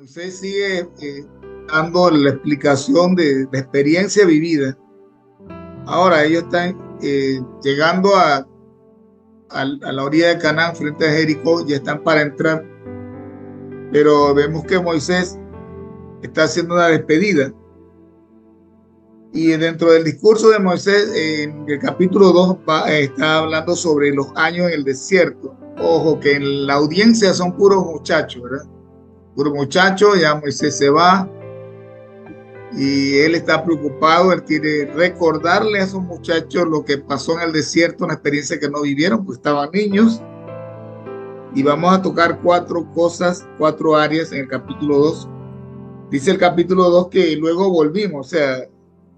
Moisés sigue dando la explicación de la experiencia vivida. Ahora ellos están llegando a la orilla de Canaán frente a Jericó, ya están para entrar, pero vemos que Moisés está haciendo una despedida. Y dentro del discurso de Moisés, en el capítulo 2, está hablando sobre los años en el desierto. Ojo, que en la audiencia son puros muchachos, ¿verdad? Puros muchachos, ya Moisés se va y él está preocupado, él quiere recordarle a esos muchachos lo que pasó en el desierto, una experiencia que no vivieron, pues estaban niños. Y vamos a tocar cuatro cosas, cuatro áreas en el capítulo 2. Dice el capítulo 2 que luego volvimos, o sea,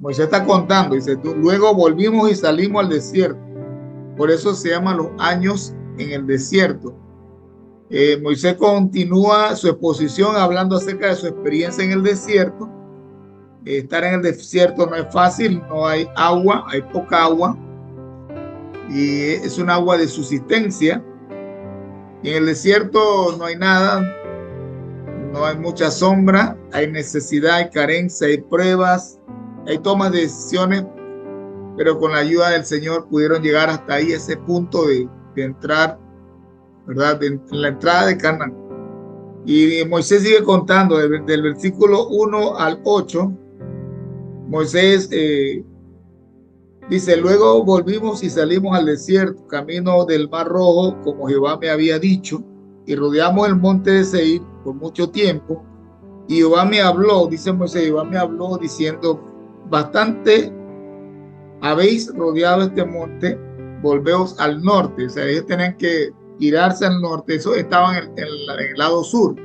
Moisés está contando, dice, luego volvimos y salimos al desierto. Por eso se llaman los años en el desierto. Moisés continúa su exposición hablando acerca de su experiencia en el desierto. Estar en el desierto no es fácil, no hay agua, hay poca agua, y es un agua de subsistencia. En el desierto no hay nada, no hay mucha sombra, hay necesidad, hay carencia, hay pruebas, hay tomas de decisiones, pero con la ayuda del Señor pudieron llegar hasta ahí, ese punto de entrar, ¿verdad? En la entrada de Canaán. Y Moisés sigue contando del versículo 1 al 8. Moisés dice, luego volvimos y salimos al desierto, camino del Mar Rojo, como Jehová me había dicho, y rodeamos el monte de Seir por mucho tiempo. Y Jehová me habló, dice Moisés, Jehová me habló diciendo, bastante habéis rodeado este monte, volveos al norte. O sea, ellos tenían que girarse al norte, eso estaban en el lado sur.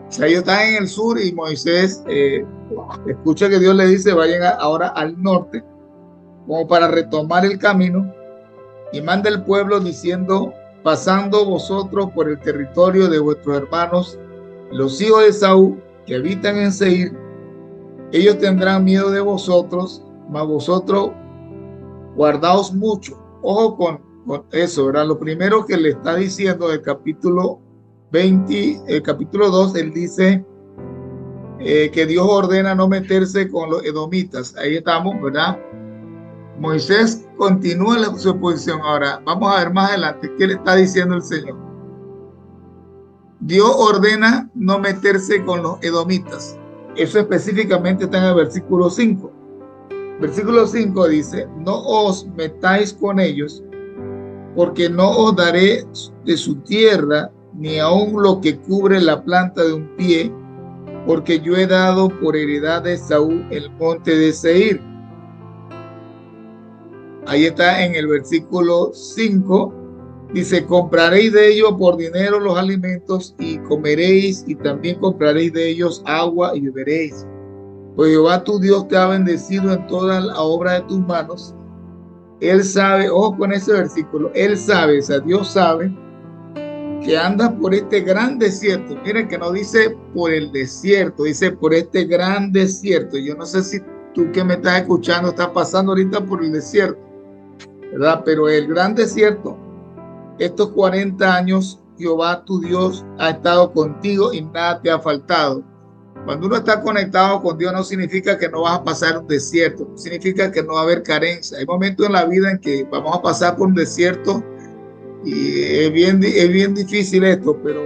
O sea, ellos están en el sur y Moisés escucha que Dios le dice, vayan ahora al norte, como para retomar el camino, y manda el pueblo diciendo, pasando vosotros por el territorio de vuestros hermanos, los hijos de Esaú, que habitan en Seir, ellos tendrán miedo de vosotros, mas vosotros guardaos mucho. Ojo con eso, ¿verdad? Lo primero que le está diciendo del capítulo 20, el capítulo 2, él dice que Dios ordena no meterse con los edomitas. Ahí estamos, ¿verdad? Moisés continúa su exposición. Ahora, vamos a ver más adelante qué le está diciendo el Señor. Dios ordena no meterse con los edomitas. Eso específicamente está en el versículo 5. Versículo 5 dice, no os metáis con ellos, porque no os daré de su tierra, ni aun lo que cubre la planta de un pie, porque yo he dado por heredad de Saúl el monte de Seir. Ahí está en el versículo 5, dice, compraréis de ellos por dinero los alimentos y comeréis, y también compraréis de ellos agua y beberéis. Pues Jehová tu Dios te ha bendecido en toda la obra de tus manos. Él sabe, ojo con ese versículo, él sabe, o sea, Dios sabe que andas por este gran desierto. Miren que no dice por el desierto, dice por este gran desierto. Yo no sé si tú que me estás escuchando estás pasando ahorita por el desierto, ¿verdad? Pero el gran desierto, estos 40 años, Jehová tu Dios ha estado contigo y nada te ha faltado. Cuando uno está conectado con Dios no significa que no vas a pasar un desierto, no significa que no va a haber carencia. Hay momentos en la vida en que vamos a pasar por un desierto y es bien difícil esto, pero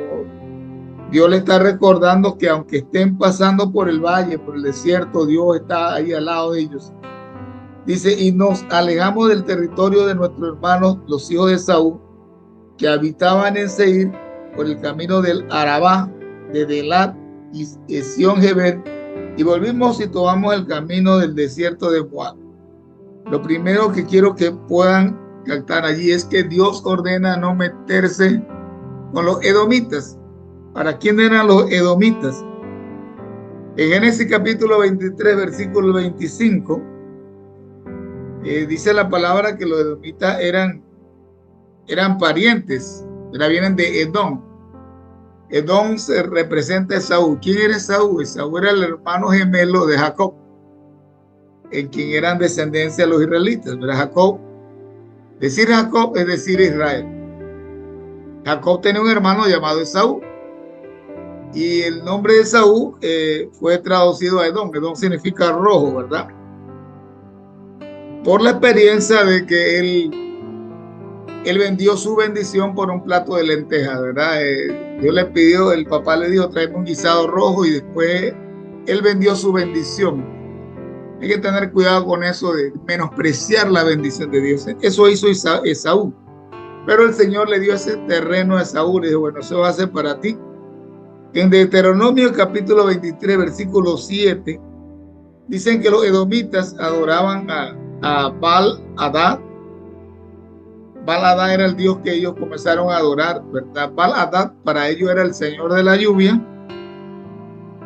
Dios le está recordando que aunque estén pasando por el valle, por el desierto, Dios está ahí al lado de ellos. Dice, y nos alejamos del territorio de nuestros hermanos, los hijos de Saúl, que habitaban en Seir por el camino del Arabá, de Delat y Esión-Geber, y volvimos y tomamos el camino del desierto de Moab. Lo primero que quiero que puedan captar allí es que Dios ordena no meterse con los edomitas. ¿Para quién eran los edomitas? En Génesis capítulo 23, versículo 25, dice la palabra que los edomitas eran parientes, vienen de Edom. Edom se representa a Esaú. ¿Quién era Esaú? Esaú era el hermano gemelo de Jacob, en quien eran descendencia de los israelitas. ¿Verdad? Jacob, decir Jacob es decir Israel. Jacob tenía un hermano llamado Esaú. Y el nombre de Esaú fue traducido a Edom. Edom significa rojo, ¿verdad? Por la experiencia de que él vendió su bendición por un plato de lentejas, ¿verdad? Dios le pidió, el papá le dijo, tráeme un guisado rojo, y después él vendió su bendición. Hay que tener cuidado con eso de menospreciar la bendición de Dios. Eso hizo Esaú. Pero el Señor le dio ese terreno a Esaú y dijo, bueno, eso va a ser para ti. En Deuteronomio capítulo 23, versículo 7, dicen que los edomitas adoraban a Baal-Hadad. Baal-Hadad era el dios que ellos comenzaron a adorar, ¿verdad? Baal-Hadad para ellos era el señor de la lluvia.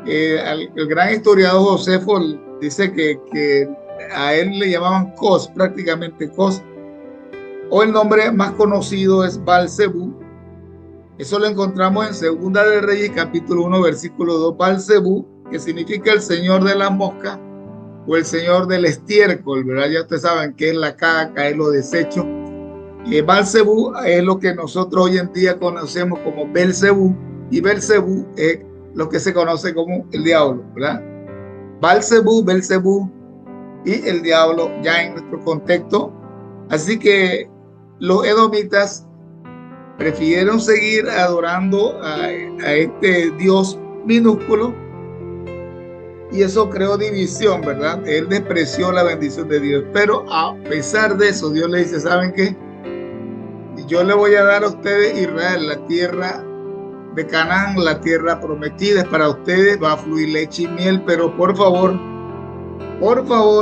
El gran historiador Josefo dice que a él le llamaban Cos, prácticamente Cos, o el nombre más conocido es Baal-Zebú. Eso lo encontramos en Segunda de Reyes, capítulo 1, versículo 2. Baal-Zebú, que significa el señor de la mosca o el señor del estiércol, ¿verdad? Ya ustedes saben que es la caca, es los desechos. Baal-Zebú es lo que nosotros hoy en día conocemos como Belzebú, y Belzebú es lo que se conoce como el diablo, ¿verdad? Baal-Zebú, Belzebú y el diablo ya en nuestro contexto. Así que los edomitas prefirieron seguir adorando a este Dios minúsculo, y eso creó división, ¿verdad? Él despreció la bendición de Dios, pero a pesar de eso, Dios le dice, ¿saben qué? Yo le voy a dar a ustedes Israel, la tierra de Canaán, la tierra prometida es para ustedes, va a fluir leche y miel, pero por favor,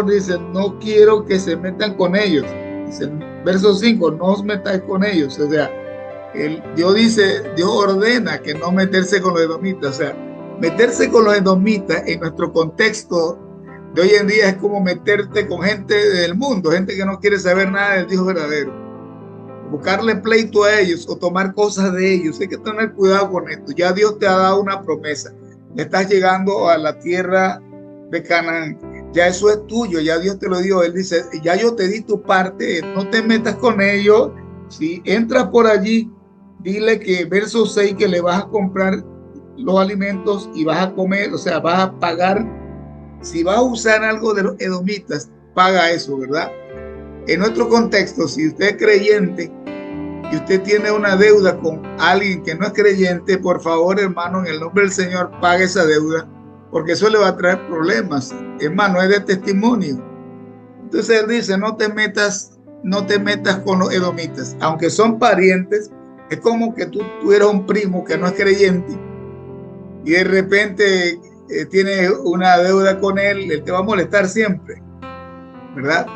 dice, no quiero que se metan con ellos. Dice, verso 5, no os metáis con ellos. O sea, Dios ordena que no meterse con los edomitas. O sea, meterse con los edomitas en nuestro contexto de hoy en día es como meterte con gente del mundo, gente que no quiere saber nada del Dios verdadero. Buscarle pleito a ellos o tomar cosas de ellos. Hay que tener cuidado con esto. Ya Dios te ha dado una promesa. Estás llegando a la tierra de Canaán. Ya eso es tuyo. Ya Dios te lo dio. Él dice, ya yo te di tu parte. No te metas con ellos. Si entras por allí, dile que verso 6 que le vas a comprar los alimentos y vas a comer, o sea, vas a pagar. Si vas a usar algo de los edomitas, paga eso, ¿verdad? En nuestro contexto, si usted es creyente y usted tiene una deuda con alguien que no es creyente, por favor, hermano, en el nombre del Señor, pague esa deuda, porque eso le va a traer problemas. Hermano, es de testimonio. Entonces él dice, no te metas con los edomitas, aunque son parientes. Es como que tú tuvieras un primo que no es creyente y de repente tienes una deuda con él te va a molestar siempre, ¿verdad?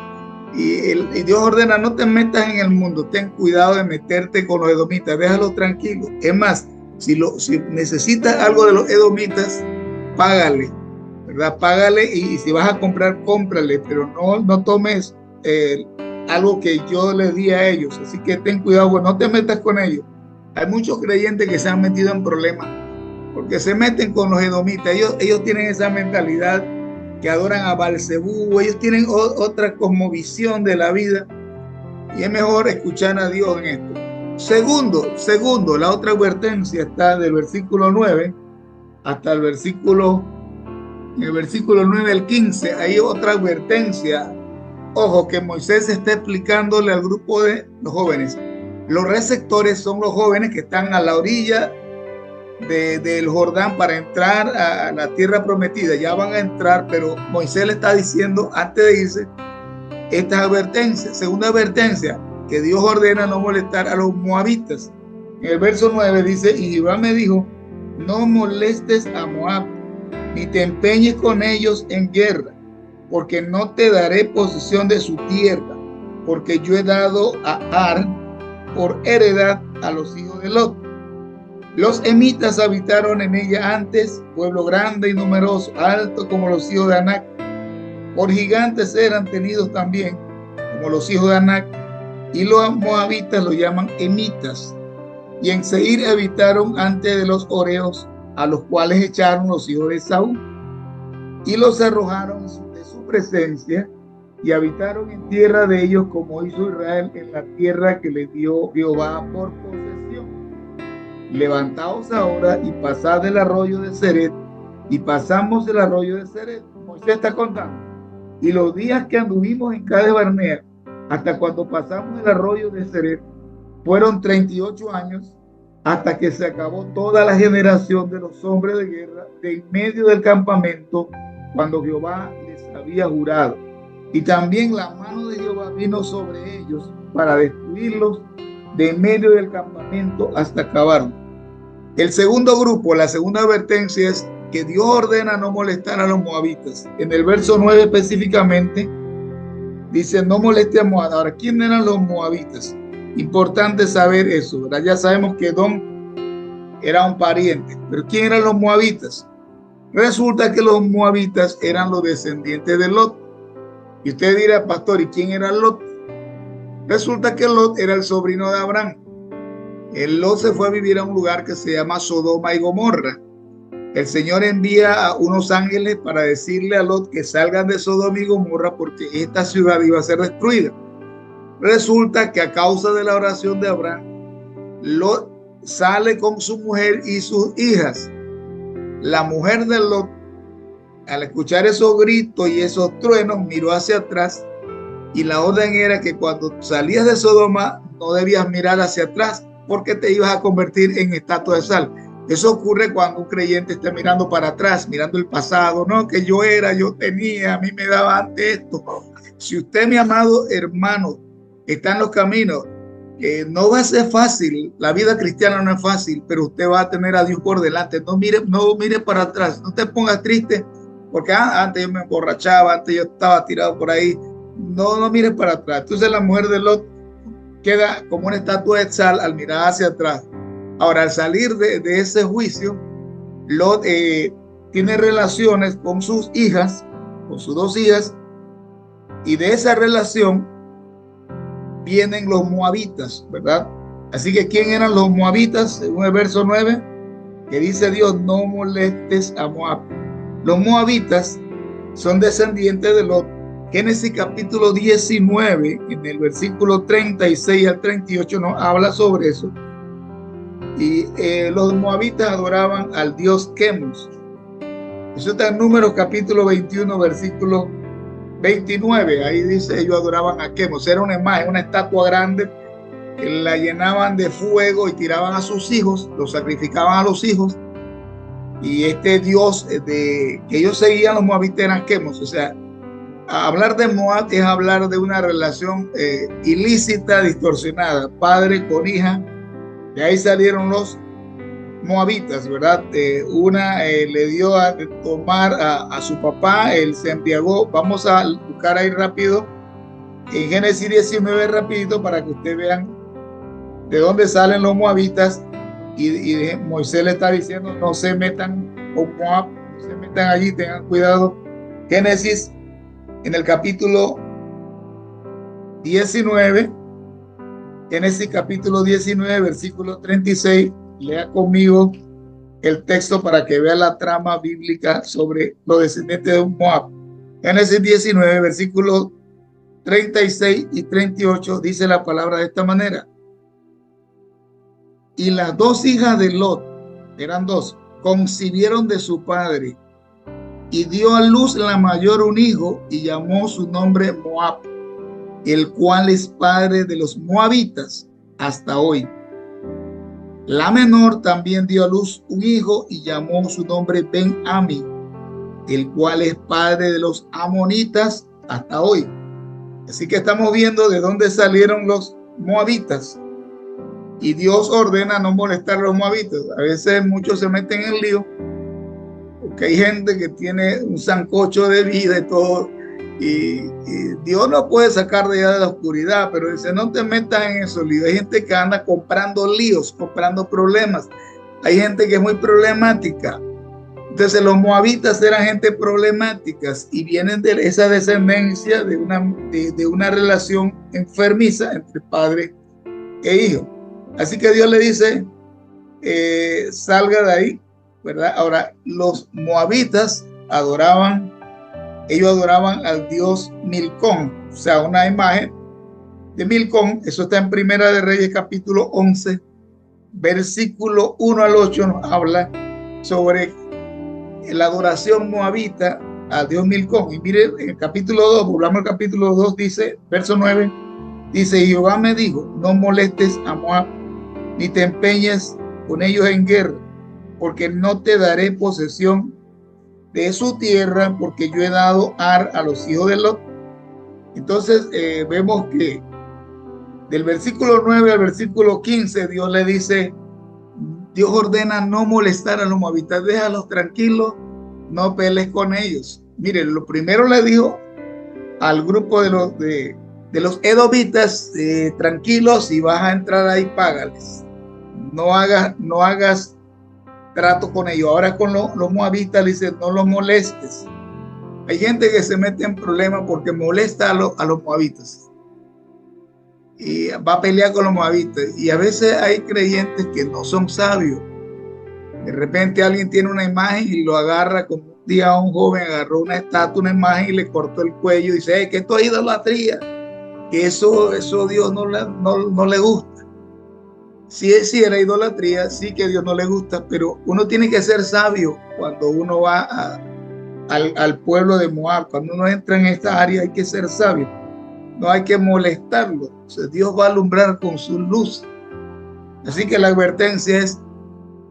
Y Dios ordena, no te metas en el mundo, ten cuidado de meterte con los edomitas, déjalos tranquilos. Es más, si necesitas algo de los edomitas, págale, ¿verdad? Págale, y si vas a comprar, cómprale, pero no tomes algo que yo les di a ellos. Así que ten cuidado, no te metas con ellos. Hay muchos creyentes que se han metido en problemas porque se meten con los edomitas. Ellos tienen esa mentalidad que adoran a Baal-Zebú, ellos tienen otra cosmovisión de la vida, y es mejor escuchar a Dios en esto. Segundo, la otra advertencia está del versículo 9 hasta el versículo 9 al 15. Hay otra advertencia. Ojo, que Moisés está explicándole al grupo de los jóvenes. Los receptores son los jóvenes que están a la orilla del Jordán para entrar a la tierra prometida. Ya van a entrar, pero Moisés le está diciendo antes de irse estas advertencias. Segunda advertencia, que Dios ordena no molestar a los moabitas. En el verso 9 dice, y Jehová me dijo, no molestes a Moab, ni te empeñes con ellos en guerra, porque no te daré posesión de su tierra, porque yo he dado a Ar por heredad a los hijos de Lot. Los emitas habitaron en ella antes, pueblo grande y numeroso, alto como los hijos de Anac. Por gigantes eran tenidos también, como los hijos de Anac, y los moabitas lo llaman emitas. Y en Seir habitaron antes de los horeos, a los cuales echaron los hijos de Saúl, y los arrojaron de su presencia, y habitaron en tierra de ellos, como hizo Israel en la tierra que le dio Jehová por posesión. levantaos ahora y pasad el arroyo de Ceret. Y pasamos el arroyo de Ceret. Moisés está contando. Y los días que anduvimos en Cades Barnea, hasta cuando pasamos el arroyo de Ceret, fueron 38 años, hasta que se acabó toda la generación de los hombres de guerra de en medio del campamento, cuando Jehová les había jurado. Y también la mano de Jehová vino sobre ellos para destruirlos de en medio del campamento hasta acabarlo. El segundo grupo, la segunda advertencia es que Dios ordena no molestar a los moabitas. En el verso 9 específicamente dice no moleste a Moab. Ahora, ¿quién eran los moabitas? Importante saber eso, ¿verdad? Ya sabemos que Edom era un pariente, pero ¿quién eran los moabitas? Resulta que los moabitas eran los descendientes de Lot. Y usted dirá, pastor, ¿y quién era Lot? Resulta que Lot era el sobrino de Abraham. El Lot se fue a vivir a un lugar que se llama Sodoma y Gomorra. El Señor envía a unos ángeles para decirle a Lot que salgan de Sodoma y Gomorra porque esta ciudad iba a ser destruida. Resulta que a causa de la oración de Abraham, Lot sale con su mujer y sus hijas. La mujer de Lot, al escuchar esos gritos y esos truenos, miró hacia atrás, y la orden era que cuando salías de Sodoma no debías mirar hacia atrás porque te ibas a convertir en estatua de sal. Eso ocurre cuando un creyente está mirando para atrás, mirando el pasado, no, que yo era, yo tenía, a mí me daba antes esto. Si usted, mi amado hermano, está en los caminos, no va a ser fácil, la vida cristiana no es fácil, pero usted va a tener a Dios por delante. No mire para atrás, no te pongas triste, porque antes yo me emborrachaba, antes yo estaba tirado por ahí. No mire para atrás. Entonces la mujer de Lot queda como una estatua de sal al mirar hacia atrás. Ahora, al salir de ese juicio, Lot tiene relaciones con sus hijas, con sus dos hijas, y de esa relación vienen los moabitas, ¿verdad? Así que, ¿quién eran los moabitas? Según el verso 9, que dice Dios, no molestes a Moab. Los moabitas son descendientes de Lot. Génesis capítulo 19, en el versículo 36 al 38, nos habla sobre eso. Y los moabitas adoraban al dios Quemos. Eso está en Números capítulo 21, versículo 29. Ahí dice, ellos adoraban a Quemos. Era una imagen, una estatua grande, que la llenaban de fuego y tiraban a sus hijos, los sacrificaban a los hijos. Y este dios que ellos seguían, los moabitas, eran Quemos. O sea, hablar de Moab es hablar de una relación ilícita, distorsionada, padre con hija. De ahí salieron los moabitas, ¿verdad? Una le dio a tomar a su papá, él se embriagó. Vamos a buscar ahí rápido, en Génesis 19, rapidito, para que ustedes vean de dónde salen los moabitas. Y Moisés le está diciendo, no se metan con Moab, no se metan allí, tengan cuidado. Génesis, en el capítulo 19, Génesis capítulo 19, versículo 36, lea conmigo el texto para que vea la trama bíblica sobre los descendientes de Moab. Génesis 19, versículos 36 y 38, dice la palabra de esta manera. Y las dos hijas de Lot, eran dos, concibieron de su padre, y dio a luz la mayor un hijo, y llamó su nombre Moab, el cual es padre de los moabitas hasta hoy. La menor también dio a luz un hijo y llamó su nombre Ben-Ami, el cual es padre de los amonitas hasta hoy. Así que estamos viendo de dónde salieron los moabitas. Y Dios ordena no molestar a los moabitas. A veces muchos se meten en lío, porque hay gente que tiene un sancocho de vida y todo. Y Dios no puede sacar de allá de la oscuridad, pero dice, no te metas en esos líos. Hay gente que anda comprando líos, comprando problemas. Hay gente que es muy problemática. Entonces los moabitas eran gente problemáticas y vienen de esa descendencia de una relación enfermiza entre padre e hijo. Así que Dios le dice, salga de ahí, ¿verdad? Ahora, los moabitas ellos adoraban al dios Milcón, o sea, una imagen de Milcón. Eso está en Primera de Reyes capítulo 11, versículo 1 al 8 nos habla sobre la adoración moabita a Dios Milcom. Y mire, en el capítulo 2, volvamos al capítulo 2, dice, verso 9, dice, Jehová me dijo, no molestes a Moab, ni te empeñes con ellos en guerra, porque no te daré posesión de su tierra, porque yo he dado Ar a los hijos de Lot. Entonces vemos que del versículo 9 al versículo 15, Dios le dice, Dios ordena no molestar a los moabitas, déjalos tranquilos, no pelees con ellos. Miren, lo primero le dijo al grupo de los edomitas, tranquilos, si vas a entrar ahí, págales. No hagas trato con ellos. Ahora con los moabitas le dicen, no los molestes. Hay gente que se mete en problemas porque molesta a los moabitas y va a pelear con los moabitas. Y a veces hay creyentes que no son sabios. De repente alguien tiene una imagen y lo agarra, como un día un joven agarró una estatua, una imagen y le cortó el cuello y dice, hey, que esto es idolatría, que eso Dios no le gusta. Sí, era idolatría, sí que a Dios no le gusta, pero uno tiene que ser sabio cuando uno va al pueblo de Moab. Cuando uno entra en esta área hay que ser sabio, no hay que molestarlo. O sea, Dios va a alumbrar con su luz. Así que la advertencia es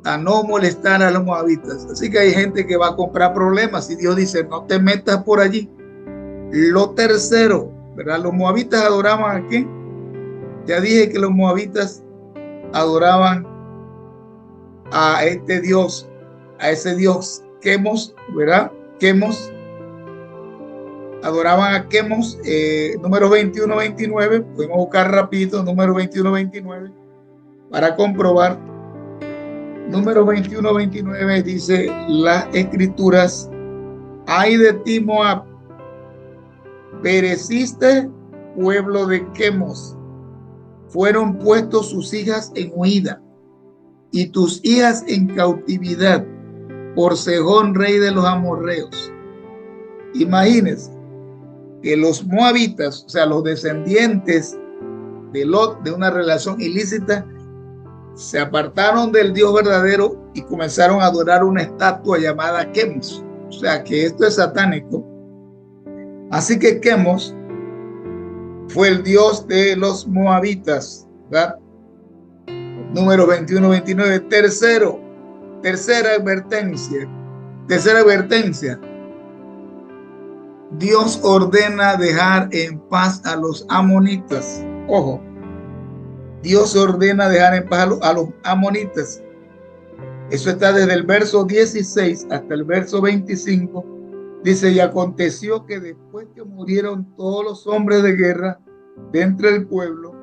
a no molestar a los moabitas. Así que hay gente que va a comprar problemas y Dios dice, no te metas por allí. Lo tercero, ¿verdad? Los moabitas adoraban ¿a quién? Ya dije que los moabitas adoraban a este Dios, a ese Dios Quemos, ¿verdad? Quemos. Adoraban a Quemos, número 21-29, podemos buscar rapidito, número 21-29, para comprobar. Número 21-29 dice las escrituras, ay de ti Moab, pereciste pueblo de Quemos, fueron puestos sus hijas en huida y tus hijas en cautividad por Sejón, rey de los amorreos. Imagínense que los moabitas, o sea, los descendientes de Lot, de una relación ilícita, se apartaron del Dios verdadero y comenzaron a adorar una estatua llamada Quemos. O sea, que esto es satánico. Así que Quemos fue el dios de los moabitas, ¿verdad? Número 21-29. Tercera advertencia. Dios ordena dejar en paz a los amonitas. Ojo, Dios ordena dejar en paz a los amonitas. Eso está desde el verso 16 hasta el verso 25. Dice, y aconteció que después que murieron todos los hombres de guerra dentro del pueblo,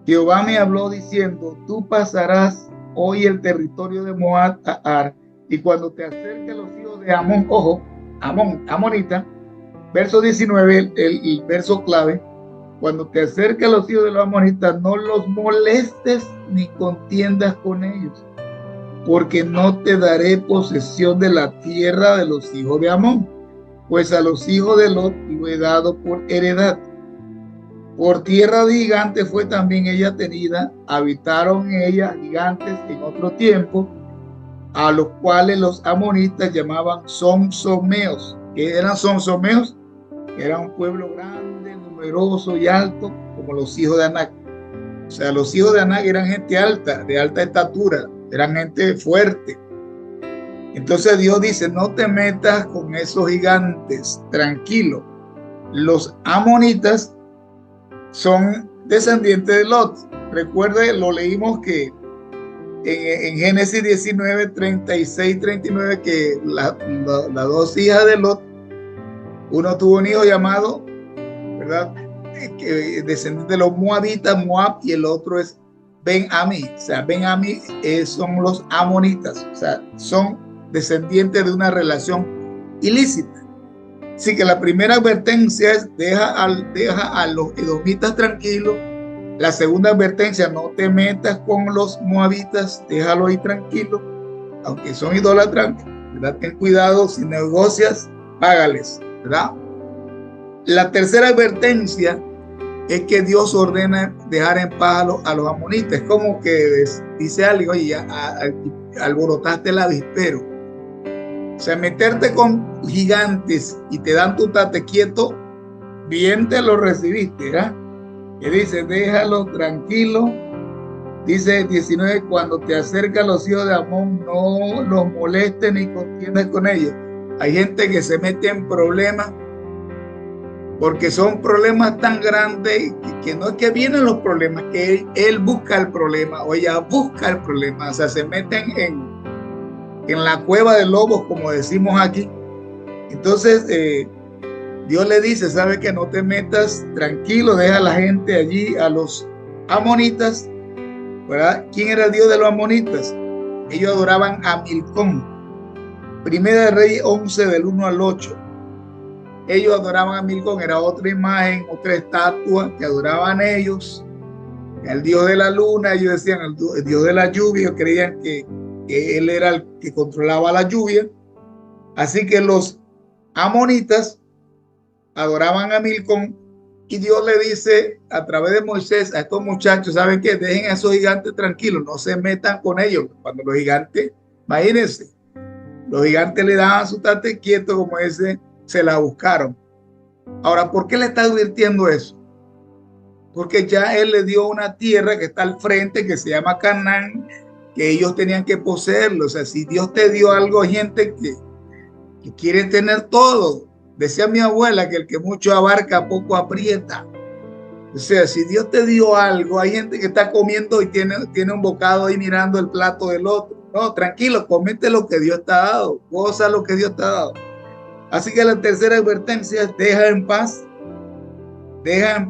Jehová me habló diciendo, tú pasarás hoy el territorio de Moab a Ar, y cuando te acerques a los hijos de Amón, ojo, Amonita, verso 19, el verso clave, cuando te acerques a los hijos de los amonitas, no los molestes ni contiendas con ellos, porque no te daré posesión de la tierra de los hijos de Amón, pues a los hijos de Lot lo he dado por heredad. Por tierra de gigantes fue también ella tenida, habitaron en ella gigantes en otro tiempo, a los cuales los amonitas llamaban sonsomeos. ¿Qué eran sonsomeos? Era un pueblo grande, numeroso y alto, como los hijos de Anac. O sea, los hijos de Anac eran gente alta, de alta estatura, eran gente fuerte. Entonces Dios dice, no te metas con esos gigantes, tranquilo. Los amonitas son descendientes de Lot. Recuerde, lo leímos que en Génesis 19, 36, 39, que las dos hijas de Lot, uno tuvo un hijo llamado, ¿verdad? Descendiente de los moabitas, Moab, y el otro es Ben-Amí. O sea, Ben-Amí son los amonitas, o sea, son descendientes de una relación ilícita. Así que la primera advertencia es deja a los edomitas tranquilos. La segunda advertencia, no te metas con los moabitas, déjalo ahí tranquilo, aunque son idólatras, ¿verdad? Ten cuidado, si negocias, págales, ¿verdad? La tercera advertencia es que Dios ordena dejar en paz a los amonitas. Es como que dice alguien, oye, ya alborotaste el avispero. O sea, meterte con gigantes y te dan tu tate quieto, bien te lo recibiste, ¿verdad? Que dice, déjalo tranquilo. Dice 19, cuando te acercan los hijos de Amón, no los molestes ni contiendas con ellos. Hay gente que se mete en problemas porque son problemas tan grandes que no es que vienen los problemas, que él busca el problema o ella busca el problema. O sea, se meten en la cueva de lobos, como decimos aquí. Entonces, Dios le dice, ¿sabe que no te metas? Tranquilo, deja a la gente allí, a los amonitas, ¿verdad? ¿Quién era el Dios de los amonitas? Ellos adoraban a Milcom. Primera de Reyes 11, del 1 al 8. Ellos adoraban a Milcom, era otra imagen, otra estatua que adoraban ellos. El Dios de la luna, ellos decían el Dios de la lluvia, ellos creían que él era el que controlaba la lluvia. Así que los amonitas adoraban a Milcom y Dios le dice a través de Moisés a estos muchachos, ¿saben qué? Dejen a esos gigantes tranquilos, no se metan con ellos. Cuando los gigantes, imagínense, los gigantes le daban su tate quieto, como ese, se la buscaron. Ahora, ¿por qué le está advirtiendo eso? Porque ya él le dio una tierra que está al frente, que se llama Canaán, que ellos tenían que poseerlo. O sea, si Dios te dio algo, hay gente que quiere tener todo. Decía mi abuela que el que mucho abarca, poco aprieta. O sea, si Dios te dio algo, hay gente que está comiendo y tiene un bocado ahí mirando el plato del otro. No, tranquilo, comete lo que Dios te ha dado, goza lo que Dios te ha dado. Así que la tercera advertencia es deja en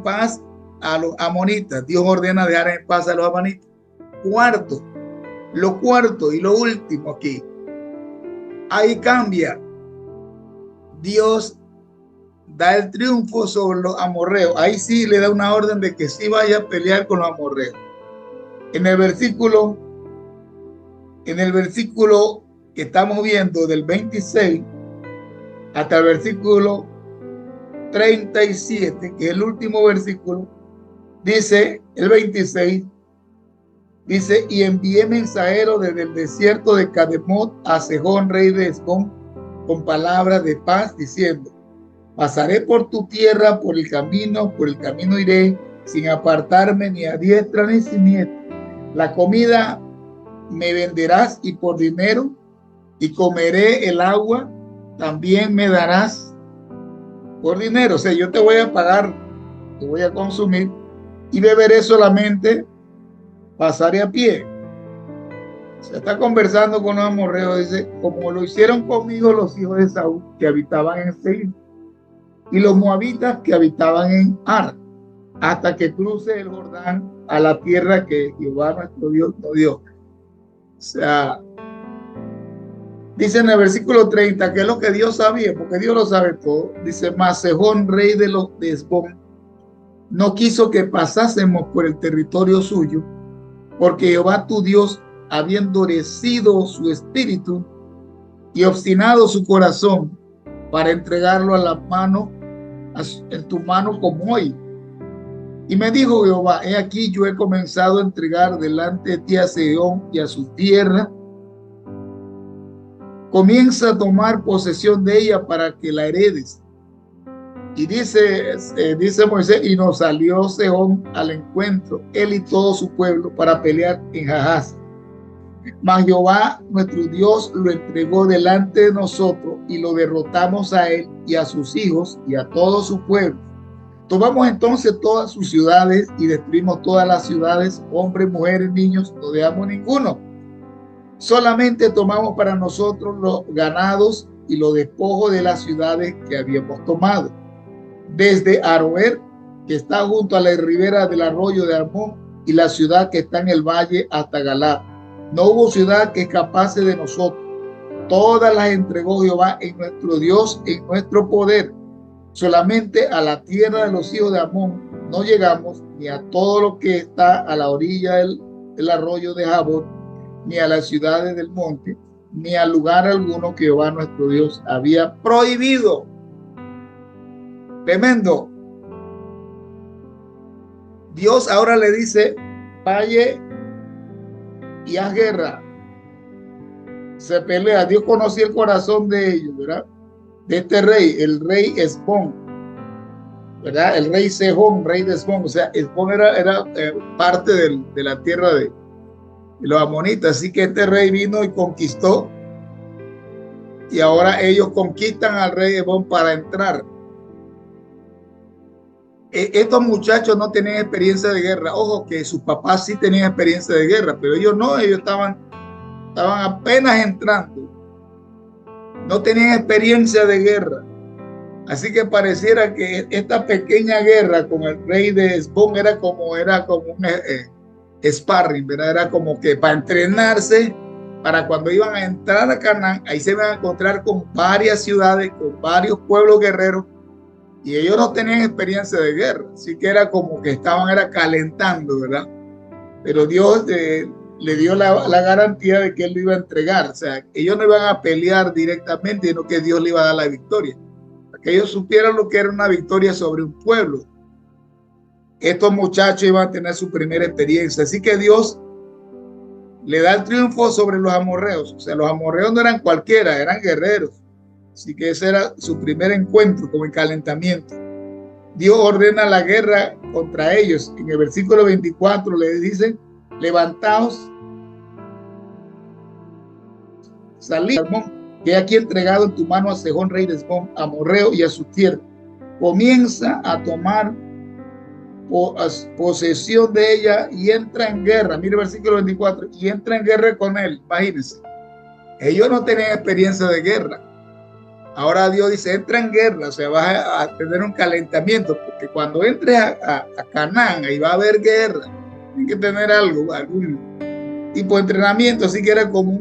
paz a los amonitas. Dios ordena dejar en paz a los amonitas. Lo cuarto y lo último aquí, ahí cambia. Dios da el triunfo sobre los amorreos. Ahí sí le da una orden de que sí vaya a pelear con los amorreos. En el versículo que estamos viendo del 26 hasta el versículo 37, que es el último versículo, dice el 26, dice, y envié mensajero desde el desierto de Cademot a Sejón, rey de Hesbón, con palabras de paz, diciendo, pasaré por tu tierra, por el camino iré, sin apartarme ni a diestra ni siniestra. La comida me venderás y por dinero, y comeré el agua, también me darás por dinero. O sea, yo te voy a pagar, te voy a consumir, y beberé solamente, pasaré a pie. Se está conversando con los amorreos, dice, como lo hicieron conmigo los hijos de Saúl, que habitaban en Seir, y los moabitas que habitaban en Ar, hasta que cruce el Jordán a la tierra que Jehová nuestro Dios nos dio. O sea, dice en el versículo 30, que es lo que Dios sabía, porque Dios lo sabe todo. Dice, mas Sejón, rey de Hesbón, no quiso que pasásemos por el territorio suyo, porque Jehová tu Dios había endurecido su espíritu y obstinado su corazón para entregarlo a la mano, en tu mano como hoy. Y me dijo Jehová, he aquí yo he comenzado a entregar delante de ti a Sehón y a su tierra. Comienza a tomar posesión de ella para que la heredes. Y dice Moisés, y nos salió Sehón al encuentro, él y todo su pueblo, para pelear en Jahaz. Mas Jehová nuestro Dios lo entregó delante de nosotros y lo derrotamos a él y a sus hijos y a todo su pueblo. Tomamos entonces todas sus ciudades y destruimos todas las ciudades, hombres, mujeres, niños, no dejamos ninguno. Solamente tomamos para nosotros los ganados y los despojos de las ciudades que habíamos tomado. Desde Aroer, que está junto a la ribera del arroyo de Armón, y la ciudad que está en el valle hasta Galad. No hubo ciudad que escapase de nosotros. Todas las entregó Jehová en nuestro Dios, en nuestro poder. Solamente a la tierra de los hijos de Amón no llegamos, ni a todo lo que está a la orilla del arroyo de Jabón, ni a las ciudades del monte, ni a lugar alguno que Jehová nuestro Dios había prohibido. Tremendo. Dios ahora le dice, vaya y haz guerra. Se pelea. Dios conocía el corazón de ellos, ¿verdad? De este rey, el rey Esbón, ¿verdad? El rey Sejón, rey de Esbón. O sea, Esbón era parte de la tierra de los amonitas. Así que este rey vino y conquistó. Y ahora ellos conquistan al rey Esbón para entrar. Estos muchachos no tenían experiencia de guerra. Ojo que sus papás sí tenían experiencia de guerra, pero ellos no, ellos estaban apenas entrando. No tenían experiencia de guerra. Así que pareciera que esta pequeña guerra con el rey de Esbón era como un sparring, ¿verdad? Era como que para entrenarse, para cuando iban a entrar a Canaán, ahí se iban a encontrar con varias ciudades, con varios pueblos guerreros, y ellos no tenían experiencia de guerra, así que era como que estaban calentando, ¿verdad? Pero Dios le dio la garantía de que Él lo iba a entregar, o sea, ellos no iban a pelear directamente, sino que Dios le iba a dar la victoria, para que ellos supieran lo que era una victoria sobre un pueblo. Estos muchachos iban a tener su primera experiencia, así que Dios le da el triunfo sobre los amorreos. O sea, los amorreos no eran cualquiera, eran guerreros. Así que ese era su primer encuentro como calentamiento. Dios ordena la guerra contra ellos. En el versículo 24 le dice, levantaos, salid, que he aquí entregado en tu mano a Sejón, rey de Esbón, amorreo, y a su tierra. Comienza a tomar posesión de ella y entra en guerra. Mire el versículo 24, y entra en guerra con él. Imagínense, ellos no tenían experiencia de guerra. Ahora Dios dice, entra en guerra, o sea, vas a tener un calentamiento, porque cuando entres a Canaán, ahí va a haber guerra. Tienen que tener algún tipo de entrenamiento, así que era como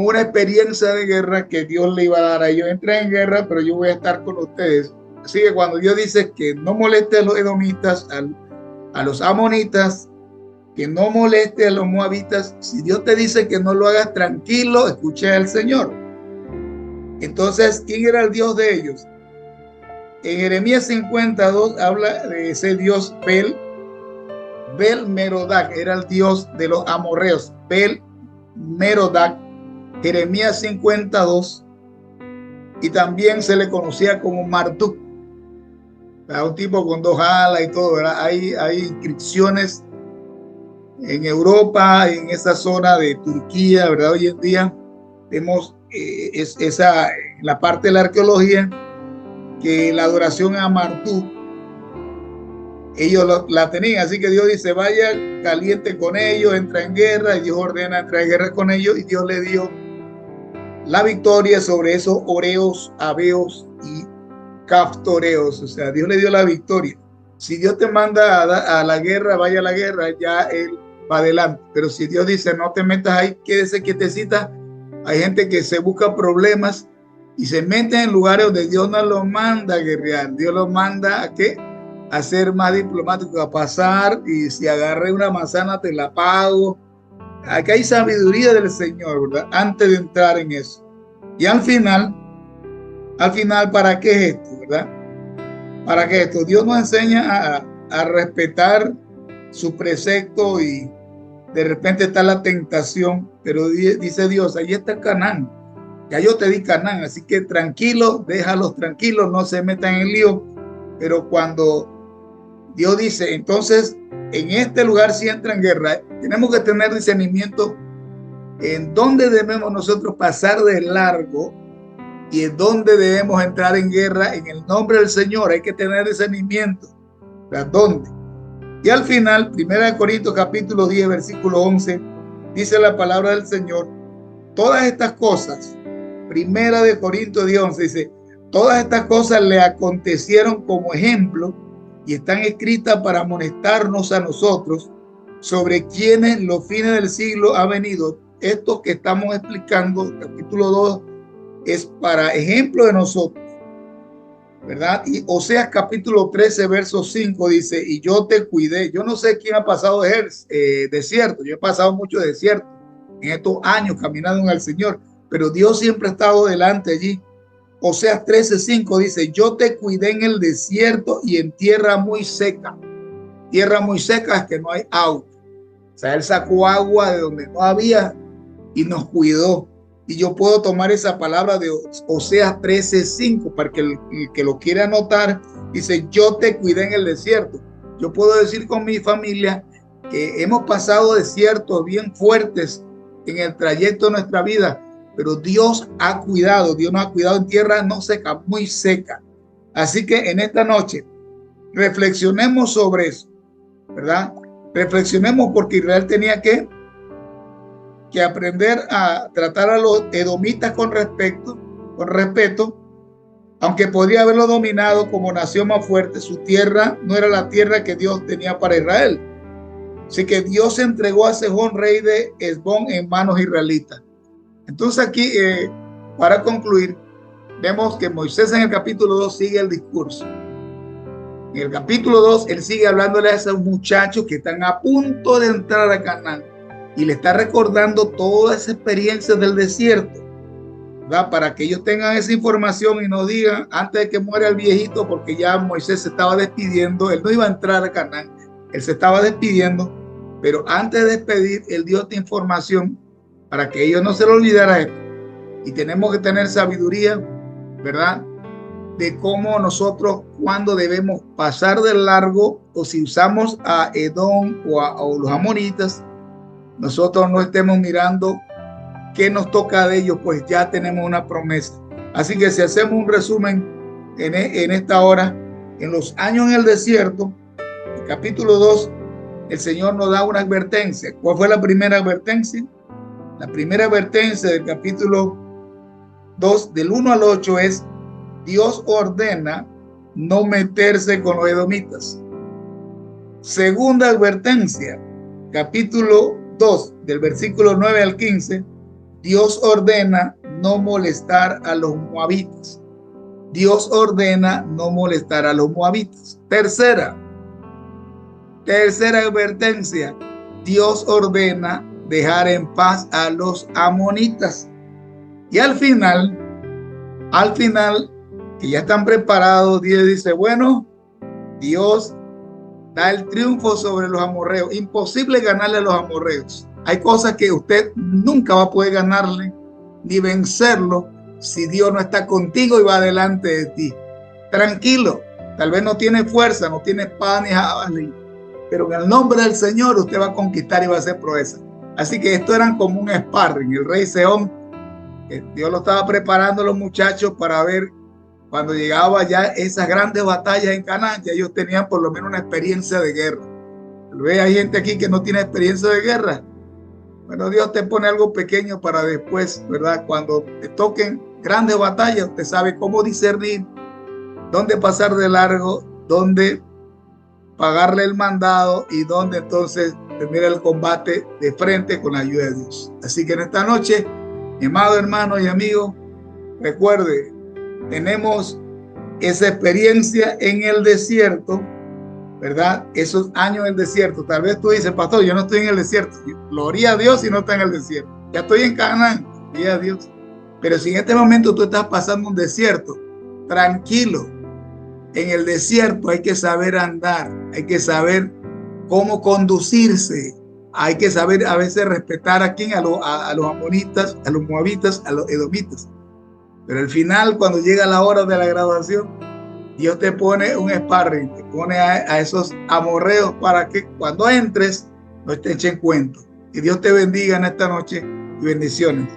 una experiencia de guerra que Dios le iba a dar a ellos. Entra en guerra, pero yo voy a estar con ustedes. Así que cuando Dios dice que no moleste a los edomitas, a los amonitas, que no moleste a los moabitas, si Dios te dice que no lo hagas, tranquilo, escucha al Señor. Entonces, ¿quién era el Dios de ellos? En Jeremías 52 habla de ese Dios Bel-Merodac, era el Dios de los amorreos, Bel-Merodac, Jeremías 52, y también se le conocía como Marduk, un tipo con dos alas y todo, ¿verdad? Hay inscripciones en Europa, en esa zona de Turquía, ¿verdad? Hoy en día vemos en la parte de la arqueología, que la adoración a Marduk, ellos la tenían, así que Dios dice, vaya caliente con ellos, entra en guerra, y Dios ordena entrar en guerra con ellos, y Dios le dio la victoria sobre esos oreos, abeos y caftoreos, o sea, Dios le dio la victoria. Si Dios te manda a la guerra, vaya a la guerra, ya Él va adelante, pero si Dios dice, no te metas ahí, quédese quietecita. Hay gente que se busca problemas y se mete en lugares donde Dios no los manda a guerrear. Dios los manda a ¿qué? A ser más diplomático, a pasar, y si agarré una manzana te la pago. Aquí hay sabiduría del Señor, ¿verdad? Antes de entrar en eso. Y al final, ¿para qué es esto, verdad? ¿Para qué esto? Dios nos enseña a respetar su precepto, y de repente está la tentación, pero dice Dios, ahí está Canaán, ya yo te di Canaán, así que tranquilo, déjalos tranquilos, no se metan en lío. Pero cuando Dios dice, entonces en este lugar si entra en guerra, tenemos que tener discernimiento en dónde debemos nosotros pasar de largo y en dónde debemos entrar en guerra en el nombre del Señor. Hay que tener discernimiento, ¿verdad? ¿Dónde? Y al final, 1 Corintios capítulo 10, versículo 11, dice la palabra del Señor, todas estas cosas, 1 Corintios 10, 11, dice, todas estas cosas le acontecieron como ejemplo y están escritas para amonestarnos a nosotros, sobre quienes los fines del siglo ha venido. Esto que estamos explicando, capítulo 2, es para ejemplo de nosotros, ¿verdad? Y Oseas capítulo 13, verso 5 dice, y yo te cuidé. Yo no sé quién ha pasado desierto, yo he pasado mucho desierto en estos años caminando en el Señor, pero Dios siempre ha estado delante allí. Oseas 13, 5 dice, yo te cuidé en el desierto y en tierra muy seca. tierra muy seca es que no hay agua. O sea, Él sacó agua de donde no había y nos cuidó. Y yo puedo tomar esa palabra de Oseas 13:5 para que el que lo quiera anotar. Dice, yo te cuidé en el desierto. Yo puedo decir con mi familia que hemos pasado desiertos bien fuertes en el trayecto de nuestra vida, pero Dios ha cuidado, Dios nos ha cuidado en tierra no seca, muy seca. Así que en esta noche reflexionemos sobre eso, ¿verdad? Reflexionemos porque Israel tenía que aprender a tratar a los edomitas con respeto, aunque podría haberlo dominado como nación más fuerte. Su tierra no era la tierra que Dios tenía para Israel. Así que Dios entregó a Sejón, rey de Hesbón, en manos israelitas. Entonces aquí, para concluir, vemos que Moisés en el capítulo 2 sigue el discurso. En el capítulo 2, él sigue hablándole a esos muchachos que están a punto de entrar a Canaán y le está recordando toda esa experiencia del desierto, ¿verdad? Para que ellos tengan esa información y no digan antes de que muera el viejito, porque ya Moisés se estaba despidiendo, él no iba a entrar a Canaán, él se estaba despidiendo, pero antes de despedir, él dio esta información para que ellos no se lo olvidara esto. Y tenemos que tener sabiduría, ¿verdad? De cómo nosotros, cuando debemos pasar de largo, o si usamos a Edom o los amonitas, nosotros no estemos mirando qué nos toca de ellos, pues ya tenemos una promesa. Así que si hacemos un resumen en esta hora, en los años en el desierto, el capítulo 2, el Señor nos da una advertencia. ¿Cuál fue la primera advertencia? La primera advertencia del capítulo 2, del 1 al 8, es: Dios ordena no meterse con los edomitas. Segunda advertencia, capítulo 2, del versículo 9 al 15, Dios ordena no molestar a los moabitas. Dios ordena no molestar a los moabitas. Tercera advertencia, Dios ordena dejar en paz a los amonitas. Y al final, que ya están preparados, Dios dice, bueno, Dios da el triunfo sobre los amorreos. Imposible ganarle a los amorreos. Hay cosas que usted nunca va a poder ganarle ni vencerlo si Dios no está contigo y va delante de ti. Tranquilo, tal vez no tiene fuerza, no tiene espada ni jabalí, pero en el nombre del Señor usted va a conquistar y va a hacer proeza. Así que esto eran como un sparring. El rey Sehón, Dios lo estaba preparando a los muchachos para ver cuando llegaba ya esas grandes batallas en Canaán, ya ellos tenían por lo menos una experiencia de guerra. ¿Ve? Hay gente aquí que no tiene experiencia de guerra. Bueno, Dios te pone algo pequeño para después, ¿verdad? Cuando te toquen grandes batallas, usted sabe cómo discernir, dónde pasar de largo, dónde pagarle el mandado y dónde entonces tener el combate de frente con la ayuda de Dios. Así que en esta noche, mi amado hermano y amigo, recuerde, tenemos esa experiencia en el desierto, ¿verdad? Esos años en el desierto. Tal vez tú dices, pastor, yo no estoy en el desierto. Gloria a Dios si no está en el desierto. Ya estoy en Canaán, gloria a Dios. Pero si en este momento tú estás pasando un desierto, tranquilo. En el desierto hay que saber andar, hay que saber cómo conducirse, hay que saber a veces respetar a quién, a los amonitas, a los moabitas, a los edomitas. Pero al final, cuando llega la hora de la graduación, Dios te pone un sparring, te pone a esos amorreos para que cuando entres no te echen cuento. Y Dios te bendiga en esta noche y bendiciones.